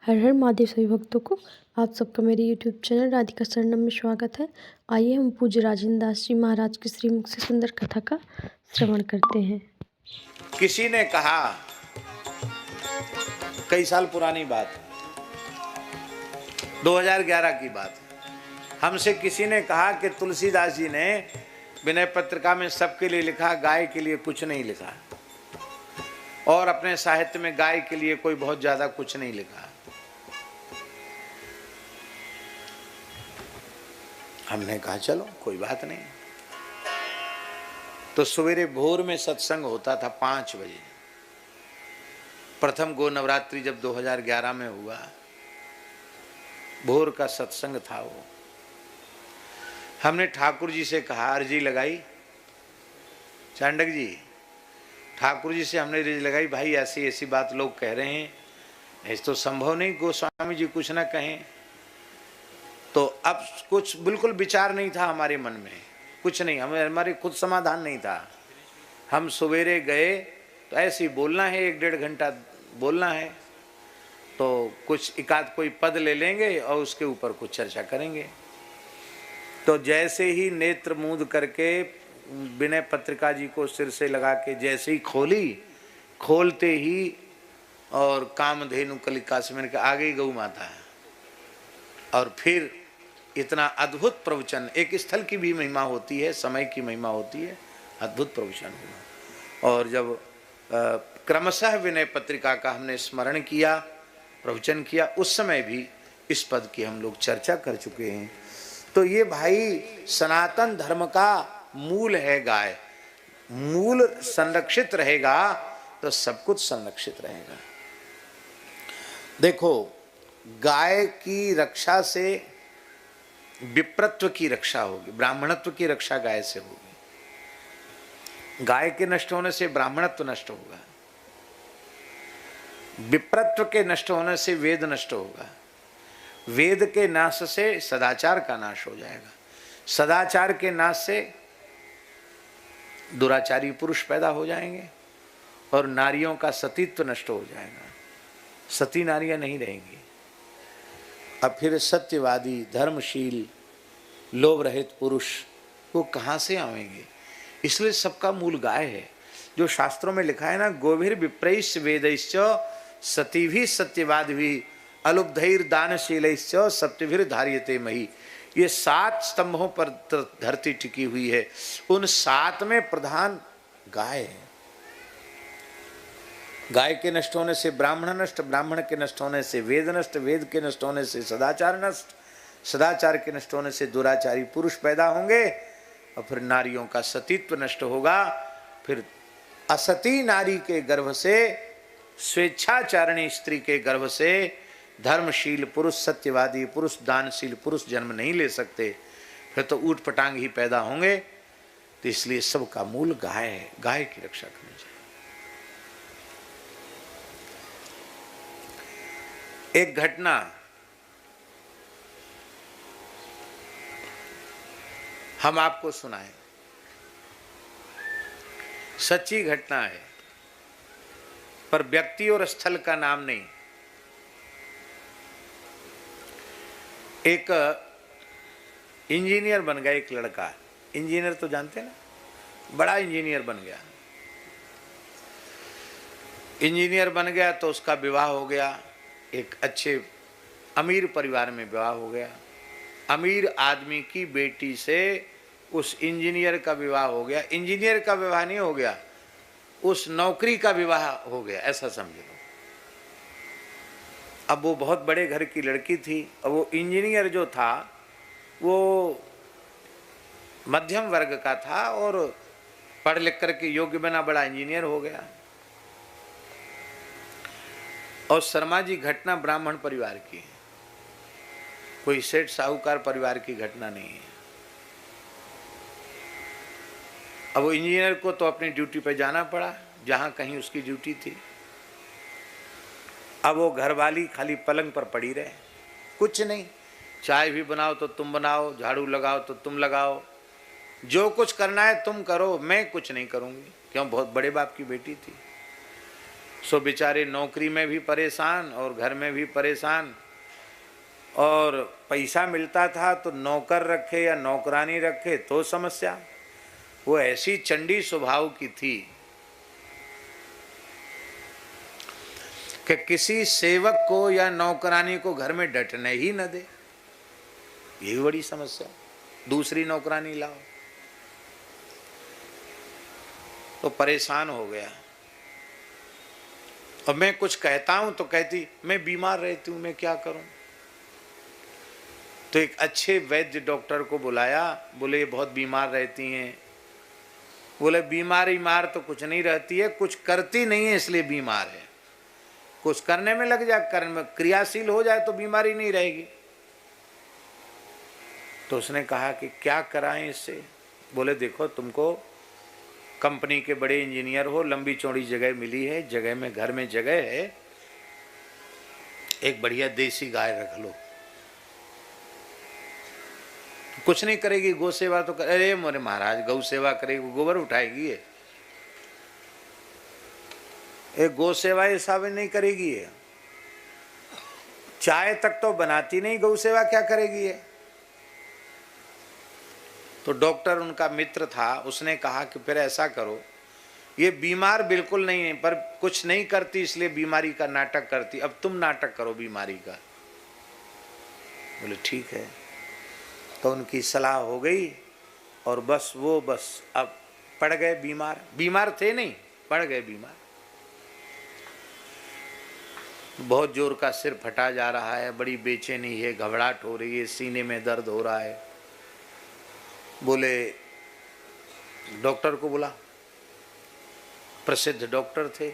हर हर महादेव सभी भक्तों को आप सबका मेरे यूट्यूब चैनल राधिका शरणम में स्वागत है। आइए हम पूज्य राजेंद्र दास जी महाराज की श्रीमुख से सुंदर कथा का श्रवण करते हैं। किसी ने कहा, कई साल पुरानी बात, 2011 की बात, हमसे किसी ने कहा कि तुलसीदास जी ने विनय पत्रिका में सबके लिए लिखा, गाय के लिए कुछ नहीं लिखा, और अपने साहित्य में गाय के लिए कोई बहुत ज्यादा कुछ नहीं लिखा। हमने कहा चलो कोई बात नहीं। तो सवेरे भोर में सत्संग होता था 5 बजे। प्रथम गो नवरात्रि जब 2011 में हुआ, भोर का सत्संग था वो। हमने ठाकुर जी से कहा, अर्जी लगाई, चांडक जी, ठाकुर जी से हमने अर्जी लगाई, भाई ऐसी ऐसी बात लोग कह रहे हैं, ऐसा तो संभव नहीं गोस्वामी जी कुछ ना कहें। तो अब कुछ बिल्कुल विचार नहीं था हमारे मन में, कुछ नहीं, हमारे खुद समाधान नहीं था। हम सवेरे गए तो ऐसे ही बोलना है, 1-1.5 घंटा बोलना है, तो कुछ एकाध कोई पद ले लेंगे और उसके ऊपर कुछ चर्चा करेंगे। तो जैसे ही नेत्र मूंद करके विनय पत्रिका जी को सिर से लगा के जैसे ही खोली, खोलते ही और कामधेनु कलिका से मैंने कहा आ गई गौ माता है। और फिर इतना अद्भुत प्रवचन, एक स्थल की भी महिमा होती है, समय की महिमा होती है, अद्भुत प्रवचन हुआ। और जब क्रमशः विनय पत्रिका का हमने स्मरण किया, प्रवचन किया, उस समय भी इस पद की हम लोग चर्चा कर चुके हैं। तो ये भाई सनातन धर्म का मूल है गाय। मूल संरक्षित रहेगा तो सब कुछ संरक्षित रहेगा। देखो, गाय की रक्षा से विप्रत्व की रक्षा होगी, ब्राह्मणत्व की रक्षा गाय से होगी। गाय के नष्ट होने से ब्राह्मणत्व नष्ट होगा, विप्रत्व के नष्ट होने से वेद नष्ट होगा, वेद के नाश से सदाचार का नाश हो जाएगा, सदाचार के नाश से दुराचारी पुरुष पैदा हो जाएंगे और नारियों का सतीत्व नष्ट हो जाएगा, सती नारियां नहीं रहेंगी। अब फिर सत्यवादी, धर्मशील, लोभ रहित पुरुष वो कहाँ से आएंगे? इसलिए सबका मूल गाय है। जो शास्त्रों में लिखा है ना, गोभिर विप्रैश्च वेदैश्च सतीभिः सत्यवादिभिः अलुब्धैर दानशीलैश्च सत्यभिर धार्यते मही। ये 7 स्तंभों पर धरती टिकी हुई है, उन 7 में प्रधान गाय है। गाय के नष्ट होने से ब्राह्मण नष्ट, ब्राह्मण के नष्ट होने से वेद नष्ट, वेद के नष्ट होने से सदाचार नष्ट, सदाचार के नष्ट होने से दुराचारी पुरुष पैदा होंगे, और फिर नारियों का सतीत्व नष्ट होगा। फिर असती नारी के गर्भ से, स्वेच्छाचारिणी स्त्री के गर्भ से धर्मशील पुरुष, सत्यवादी पुरुष, दानशील पुरुष जन्म नहीं ले सकते, फिर तो ऊट पटांग ही पैदा होंगे। तो इसलिए सबका मूल गाय है, गाय की रक्षा करनी चाहिए। एक घटना हम आपको सुनाएं, सच्ची घटना है, पर व्यक्ति और स्थल का नाम नहीं। एक इंजीनियर बन गया, एक लड़का, इंजीनियर तो जानते हैं ना, बड़ा इंजीनियर बन गया। इंजीनियर बन गया तो उसका विवाह हो गया, एक अच्छे अमीर परिवार में विवाह हो गया। अमीर आदमी की बेटी से उस इंजीनियर का विवाह हो गया। इंजीनियर का विवाह नहीं हो गया, उस नौकरी का विवाह हो गया, ऐसा समझ लो। अब वो बहुत बड़े घर की लड़की थी, और वो इंजीनियर जो था वो मध्यम वर्ग का था, और पढ़ लिख करके योग्य बना बड़ा इंजीनियर हो गया। और शर्मा जी, घटना ब्राह्मण परिवार की है, कोई सेठ साहूकार परिवार की घटना नहीं है। अब वो इंजीनियर को तो अपनी ड्यूटी पे जाना पड़ा, जहां कहीं उसकी ड्यूटी थी। अब वो घरवाली खाली पलंग पर पड़ी रहे, कुछ नहीं, चाय भी बनाओ तो तुम बनाओ, झाड़ू लगाओ तो तुम लगाओ, जो कुछ करना है तुम करो, मैं कुछ नहीं करूंगी। क्यों? बहुत बड़े बाप की बेटी थी। सो बेचारे नौकरी में भी परेशान और घर में भी परेशान, और पैसा मिलता था तो नौकर रखे या नौकरानी रखे तो समस्या। वो ऐसी चंडी स्वभाव की थी कि किसी सेवक को या नौकरानी को घर में डटने ही न दे। यही बड़ी समस्या, दूसरी नौकरानी लाओ। तो परेशान हो गया। और मैं कुछ कहता हूं तो कहती मैं बीमार रहती हूं, मैं क्या करूं। तो एक अच्छे वैद्य डॉक्टर को बुलाया, बोले ये बहुत बीमार रहती हैं। बोले बीमार तो कुछ नहीं रहती है, कुछ करती नहीं है इसलिए बीमार है। कुछ करने में लग जाए, कर्म क्रियाशील हो जाए तो बीमारी नहीं रहेगी। तो उसने कहा कि क्या कराएं इससे। बोले देखो तुमको कंपनी के बड़े इंजीनियर हो, लंबी चौड़ी जगह मिली है, जगह में घर में जगह है, एक बढ़िया देसी गाय रख लो। कुछ नहीं करेगी, गौ सेवा तो कर। अरे मोरे महाराज गौ सेवा करेगी, गोबर उठाएगी ये गौ सेवा ऐसा भी नहीं करेगी ये। चाय तक तो बनाती नहीं, गौ सेवा क्या करेगी ये। तो डॉक्टर उनका मित्र था, उसने कहा कि फिर ऐसा करो, ये बीमार बिल्कुल नहीं है पर कुछ नहीं करती इसलिए बीमारी का नाटक करती, अब तुम नाटक करो बीमारी का। बोले ठीक है। तो उनकी सलाह हो गई और बस अब पड़ गए बीमार। बीमार थे नहीं, पड़ गए बीमार। बहुत जोर का सिर फटा जा रहा है, बड़ी बेचैनी है, घबराहट हो रही है, सीने में दर्द हो रहा है। बोले डॉक्टर को बुला। प्रसिद्ध डॉक्टर थे,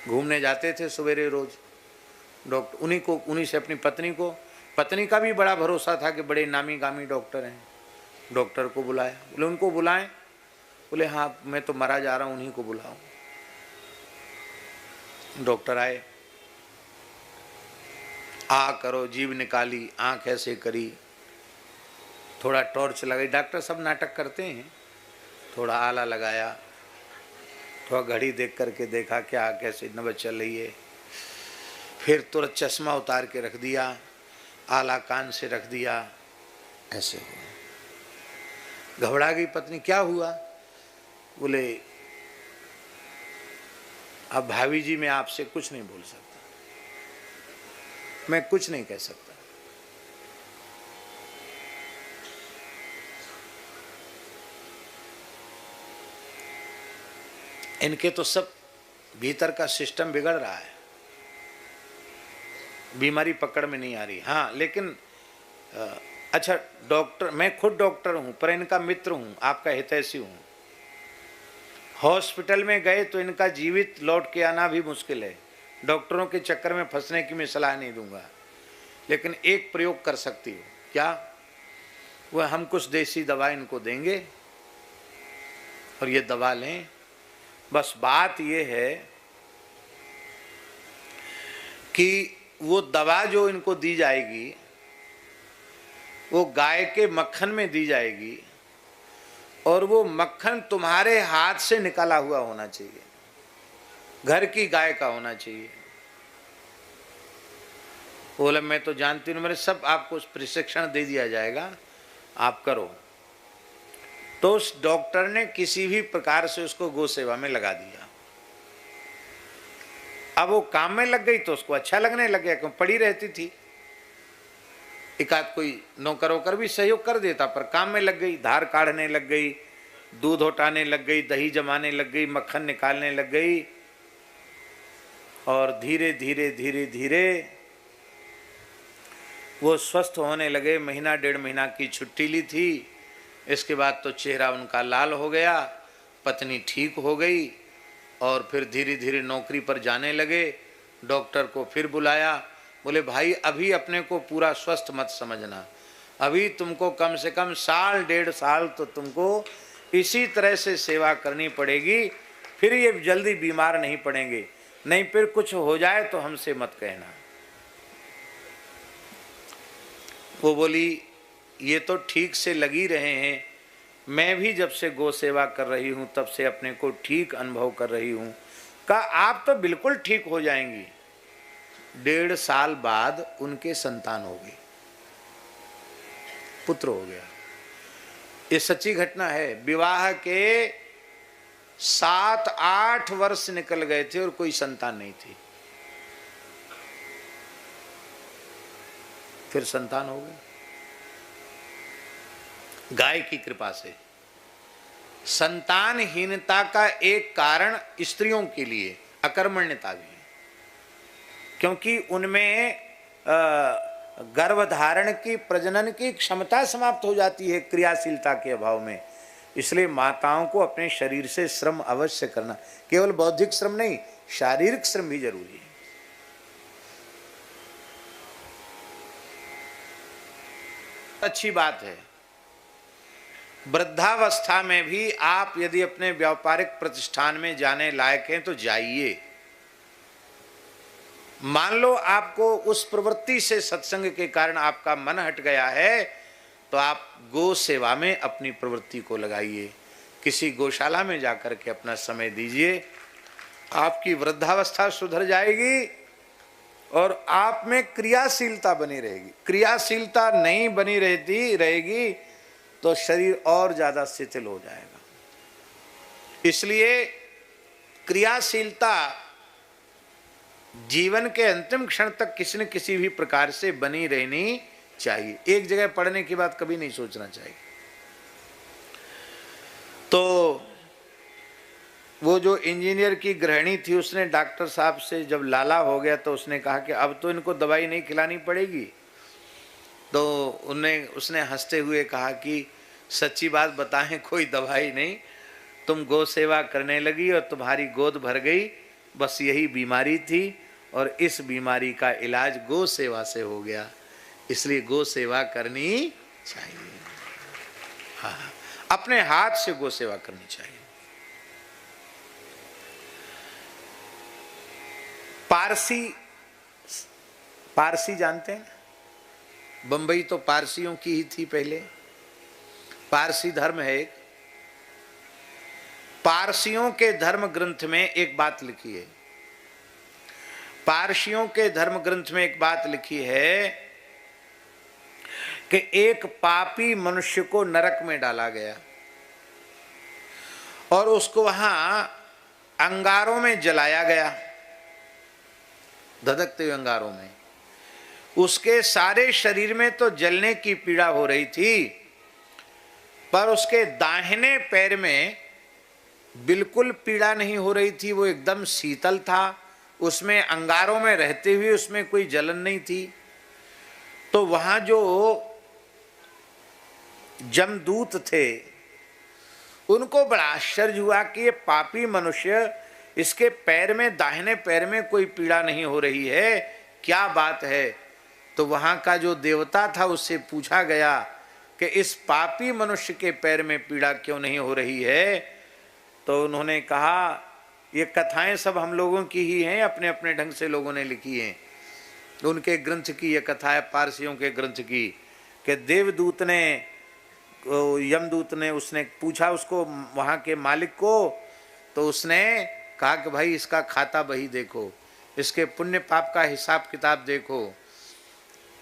घूमने जाते थे सवेरे रोज। डॉक्टर उन्हीं से अपनी पत्नी का भी बड़ा भरोसा था कि बड़े नामी गामी डॉक्टर हैं। डॉक्टर को बुलाया। बोले उनको बुलाएं। बोले हाँ मैं तो मरा जा रहा हूं, उन्हीं को बुलाओ। डॉक्टर आए, आ करो, जीभ निकाली, आंख ऐसे करी, थोड़ा टॉर्च लगाई। डॉक्टर सब नाटक करते हैं। थोड़ा आला लगाया, थोड़ा घड़ी देख करके देखा क्या कैसे नबज चल रही है। फिर तुरंत चश्मा उतार के रख दिया, आला कान से रख दिया। ऐसे हुआ। घबरा गई पत्नी, क्या हुआ। बोले अब भाभी जी मैं आपसे कुछ नहीं बोल सकता, मैं कुछ नहीं कह सकता। इनके तो सब भीतर का सिस्टम बिगड़ रहा है, बीमारी पकड़ में नहीं आ रही। हाँ लेकिन अच्छा डॉक्टर, मैं खुद डॉक्टर हूं पर इनका मित्र हूं, आपका हितैषी हूं। हॉस्पिटल में गए तो इनका जीवित लौट के आना भी मुश्किल है। डॉक्टरों के चक्कर में फंसने की मैं सलाह नहीं दूंगा, लेकिन एक प्रयोग कर सकती हो। क्या? वह हम कुछ देसी दवा इनको देंगे और ये दवा लें। बस बात ये है कि वो दवा जो इनको दी जाएगी वो गाय के मक्खन में दी जाएगी और वो मक्खन तुम्हारे हाथ से निकाला हुआ होना चाहिए, घर की गाय का होना चाहिए। बोले मैं तो जानती हूँ, मेरे सब आपको प्रशिक्षण दे दिया जाएगा, आप करो। तो उस डॉक्टर ने किसी भी प्रकार से उसको गौ सेवा में लगा दिया। अब वो काम में लग गई तो उसको अच्छा लगने लग गया, क्यों पड़ी रहती थी। एक आध कोई नौकर वोकर भी सहयोग कर देता, पर काम में लग गई। धार काढ़ने लग गई, दूध हटाने लग गई, दही जमाने लग गई, मक्खन निकालने लग गई। और धीरे धीरे धीरे धीरे वो स्वस्थ होने लगे। महीना डेढ़ महीना की छुट्टी ली थी। इसके बाद तो चेहरा उनका लाल हो गया, पत्नी ठीक हो गई और फिर धीरे धीरे नौकरी पर जाने लगे। डॉक्टर को फिर बुलाया। बोले भाई अभी अपने को पूरा स्वस्थ मत समझना, अभी तुमको कम से कम साल डेढ़ साल तो तुमको इसी तरह से सेवा करनी पड़ेगी, फिर ये जल्दी बीमार नहीं पड़ेंगे, नहीं फिर कुछ हो जाए तो हमसे मत कहना। वो बोली ये तो ठीक से लगी रहे हैं, मैं भी जब से गौ सेवा कर रही हूँ तब से अपने को ठीक अनुभव कर रही हूँ, कहा आप तो बिल्कुल ठीक हो जाएंगी। 1.5 साल बाद उनके संतान हो गई, पुत्र हो गया। ये सच्ची घटना है। विवाह के 7-8 वर्ष निकल गए थे और कोई संतान नहीं थी, फिर संतान हो गए गाय की कृपा से। संतानहीनता का एक कारण स्त्रियों के लिए अकर्मण्यता भी है, क्योंकि उनमें गर्भधारण की, प्रजनन की क्षमता समाप्त हो जाती है क्रियाशीलता के अभाव में। इसलिए माताओं को अपने शरीर से श्रम अवश्य करना, केवल बौद्धिक श्रम नहीं, शारीरिक श्रम भी जरूरी है। अच्छी बात है। वृद्धावस्था में भी आप यदि अपने व्यापारिक प्रतिष्ठान में जाने लायक हैं तो जाइए। मान लो आपको उस प्रवृत्ति से, सत्संग के कारण आपका मन हट गया है, तो आप गो सेवा में अपनी प्रवृत्ति को लगाइए। किसी गौशाला में जाकर के अपना समय दीजिए, आपकी वृद्धावस्था सुधर जाएगी और आप में क्रियाशीलता बनी रहेगी। क्रियाशीलता नहीं बनी रहेगी तो शरीर और ज्यादा शिथिल हो जाएगा। इसलिए क्रियाशीलता जीवन के अंतिम क्षण तक किसी न किसी भी प्रकार से बनी रहनी चाहिए। एक जगह पढ़ने की बात कभी नहीं सोचना चाहिए। तो वो जो इंजीनियर की गृहिणी थी, उसने डॉक्टर साहब से जब लाला हो गया तो उसने कहा कि अब तो इनको दवाई नहीं खिलानी पड़ेगी। तो उसने हंसते हुए कहा कि सच्ची बात बताएं, कोई दवाई नहीं, तुम गौ सेवा करने लगी और तुम्हारी गोद भर गई, बस यही बीमारी थी और इस बीमारी का इलाज गौ सेवा से हो गया। इसलिए गौ सेवा करनी चाहिए। हाँ, अपने हाथ से गौ सेवा करनी चाहिए। पारसी जानते हैं, बंबई तो पारसियों की ही थी पहले। पारसी धर्म है एक। पारसियों के धर्म ग्रंथ में एक बात लिखी है। पारसियों के धर्म ग्रंथ में एक बात लिखी है कि एक पापी मनुष्य को नरक में डाला गया और उसको वहां अंगारों में जलाया गया, धधकते हुए अंगारों में। उसके सारे शरीर में तो जलने की पीड़ा हो रही थी, पर उसके दाहिने पैर में बिल्कुल पीड़ा नहीं हो रही थी, वो एकदम शीतल था। उसमें अंगारों में रहते हुए उसमें कोई जलन नहीं थी। तो वहां जो जमदूत थे उनको बड़ा आश्चर्य हुआ कि ये पापी मनुष्य, इसके पैर में, दाहिने पैर में कोई पीड़ा नहीं हो रही है, क्या बात है। तो वहां का जो देवता था उससे पूछा गया कि इस पापी मनुष्य के पैर में पीड़ा क्यों नहीं हो रही है। तो उन्होंने कहा ये कथाएं सब हम लोगों की ही हैं, अपने अपने ढंग से लोगों ने लिखी हैं। उनके ग्रंथ की ये कथा है, पारसियों के ग्रंथ की, कि देवदूत ने, यमदूत ने, उसने पूछा उसको, वहाँ के मालिक को, तो उसने कहा कि भाई इसका खाता बही देखो, इसके पुण्य पाप का हिसाब किताब देखो।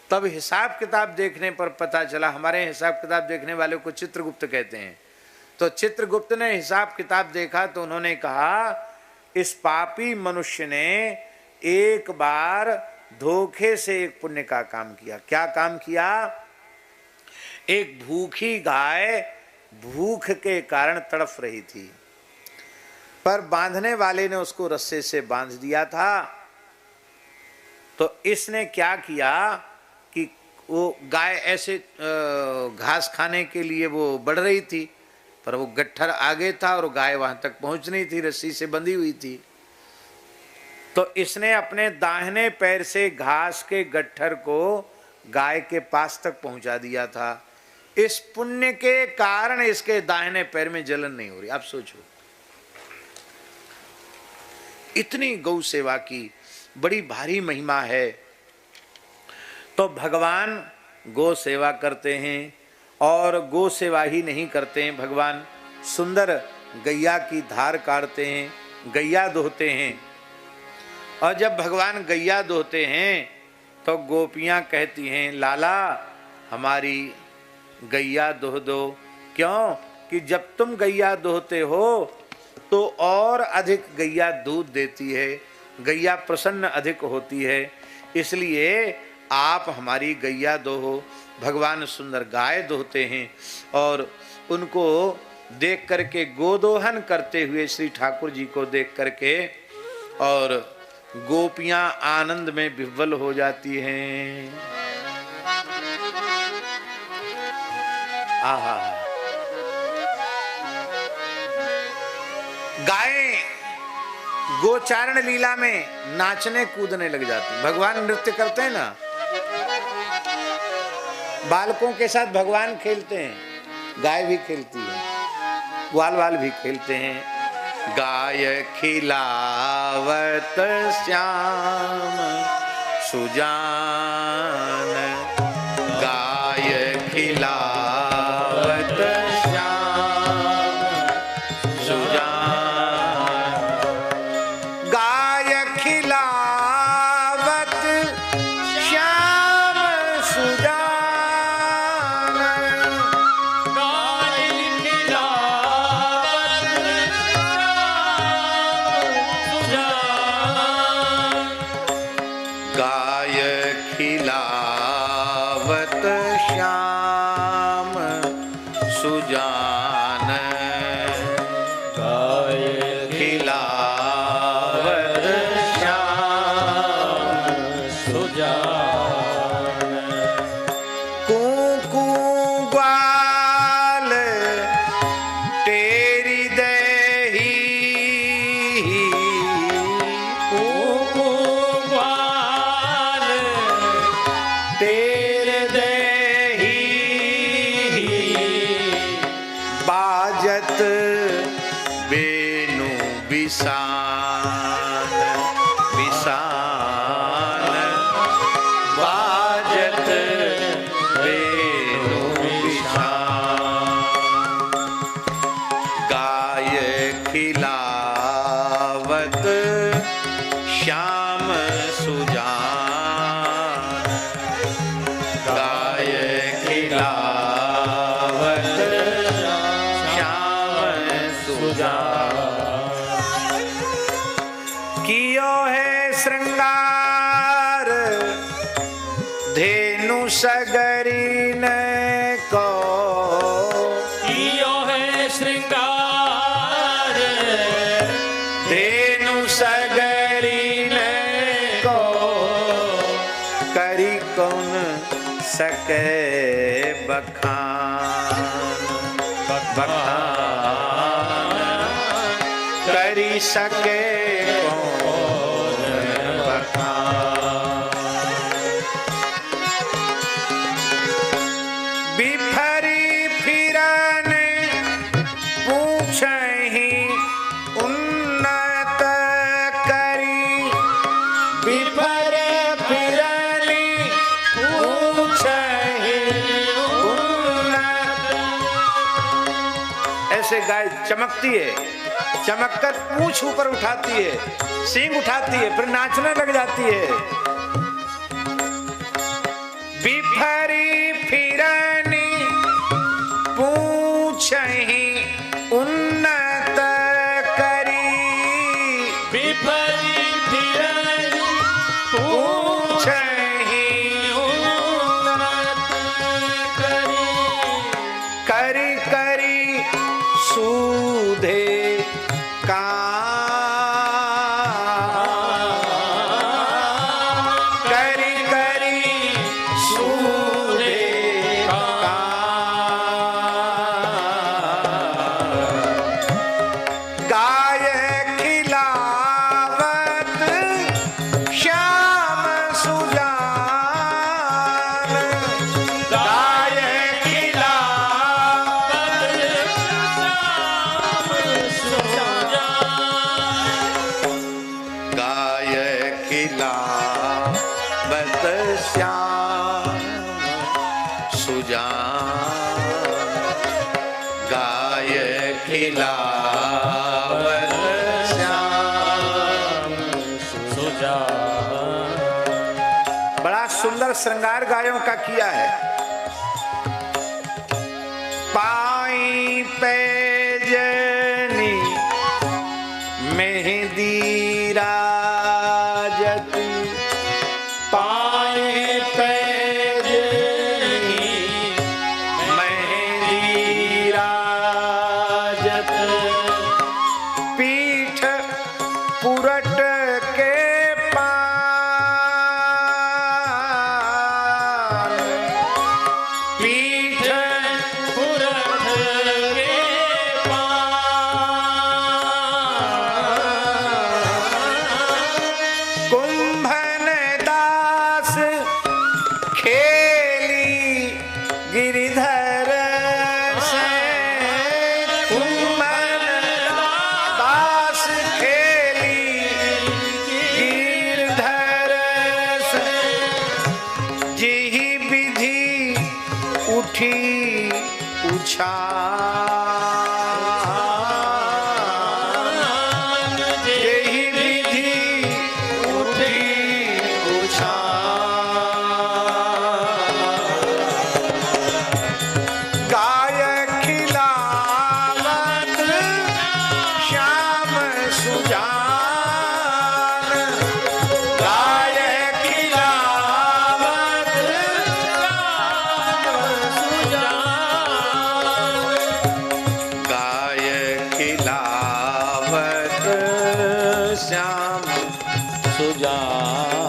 तब हिसाब किताब देखने पर पता चला, हमारे हिसाब किताब देखने वाले को चित्रगुप्त कहते हैं। तो चित्रगुप्त ने हिसाब किताब देखा तो उन्होंने कहा इस पापी मनुष्य ने एक बार धोखे से एक पुण्य का काम किया। क्या काम किया? एक भूखी गाय भूख के कारण तड़फ रही थी, पर बांधने वाले ने उसको रस्से से बांध दिया था। तो इसने क्या किया कि वो गाय ऐसे घास खाने के लिए वो बढ़ रही थी, पर वो गट्ठर आगे था और गाय वहां तक पहुंच नहीं थी, रस्सी से बंधी हुई थी। तो इसने अपने दाहिने पैर से घास के गट्ठर को गाय के पास तक पहुंचा दिया था। इस पुण्य के कारण इसके दाहिने पैर में जलन नहीं हो रही। आप सोचो, इतनी गौ सेवा की बड़ी भारी महिमा है। तो भगवान गौ सेवा करते हैं, और गौ सेवा ही नहीं करते हैं, भगवान सुंदर गैया की धार काढ़ते हैं, गैया दोहते हैं। और जब भगवान गैया दोहते हैं तो गोपियां कहती हैं लाला हमारी गैया दोह दो। क्यों कि जब तुम गैया दोहते हो तो और अधिक गैया दूध देती है, गैया प्रसन्न अधिक होती है, इसलिए आप हमारी गैया दोहो। भगवान सुंदर गाय दोहते हैं और उनको देख करके गोदोहन करते हुए श्री ठाकुर जी को देख करके और गोपियां आनंद में विह्वल हो जाती हैं। आहा, गायें गोचारण लीला में नाचने कूदने लग जाती। भगवान नृत्य करते हैं ना, बालकों के साथ भगवान खेलते हैं, गाय भी खेलती है, ग्वाल वाल भी खेलते हैं। गाय खिलावत श्याम सुजान, गाय खिलावत श्याम सुजान, गाय खिलावत श्याम सुजान, गाय खिलावत गाय खिलावत श्याम सुजान, गाय खिलावत श्याम सुजान, कूकू ग्वाल तेरी देही, कूकू ग्वाल तेरे देही, बाजत बेनु बिसान, बिसान बाजत बेनु बिसान, गाय खिलावत श्याम सुजान, गाय खिलावत श्याम सुजान, कियो है श्रृंगार धेनु सगरीन को, कियो है श्रृंगार धेनु सगरीन को, करी कौन सके बखान, बखान करी सके कौन बखान, बिफरी फिरन पूछहि उन्नत करी, बिफर फिरनी पूछहि उन्नत। ऐसे गाय चमकती है, चमककर पूंछ ऊपर उठाती है, सींग उठाती है, फिर नाचने लग जाती है। बिफरी फिरनी पूछहि उन्नत करी, बिफरी फिरनी पूछहि उन्नत करी, करी करी सूधे करी करी सूधे गाय खिलावत श्याम सुजान, गाय खिलावत श्याम सुजान, गाय खिलावत श्याम सुजान, गाय खिलावत श्याम सुंदर श्रृंगार गायों का किया है। पाई पैजनी मेहंदी राजत, पाए पैजनी मेहंदी राजत, पीठ पुरट के पान, पीठ पुरट के पान, कुंभन दास खेली गिरिधर से, कुंभन दास खेली गिरधर से, जिहि विधि उठी उछाल, जिहि विधि उठी उछाल, गाय खिलावत श्याम सुजान, गाय खिलावत श्याम सुजान, गाय खिलावत श्याम सुजान।